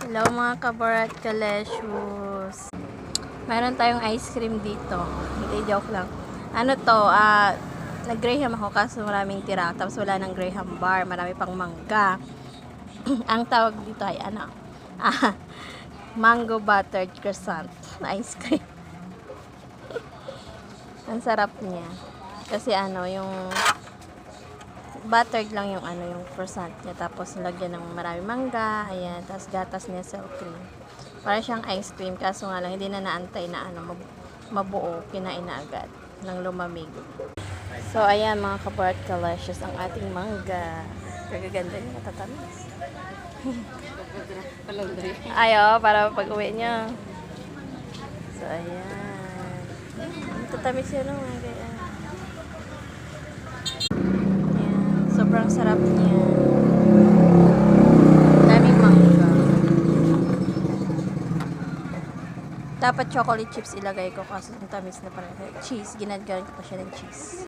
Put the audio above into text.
Hello mga kabarat kaleshus. Meron tayong ice cream dito. Hindi, joke lang. Ano to, nag-graham ako kaso maraming tira. Tapos wala ng graham bar. Marami pang mangga. Ang tawag dito ay ano? Mango buttered croissant na ice cream. Ang sarap niya. Kasi ano, yung buttered lang yung ano, yung croissant niya. Tapos lagyan ng marami mangga. Ayan. Tapos gatas niya sa cream. Para siyang ice cream. Kaso nga lang, hindi na naantay na ano, mabuo. Kinain na agad ng lumamig. So, ayan mga kabarat kalicious, ang ating mangga. Kagaganda niya, matatamis. Ayo, para pag uwi niya. So, ayan. Matatamis yun, no? Ayan. Sobrang sarap niya. Daming mangga. Dapat chocolate chips ilagay ko kasi ang tamis na parang cheese. Ginagawa ko pa siya ng cheese.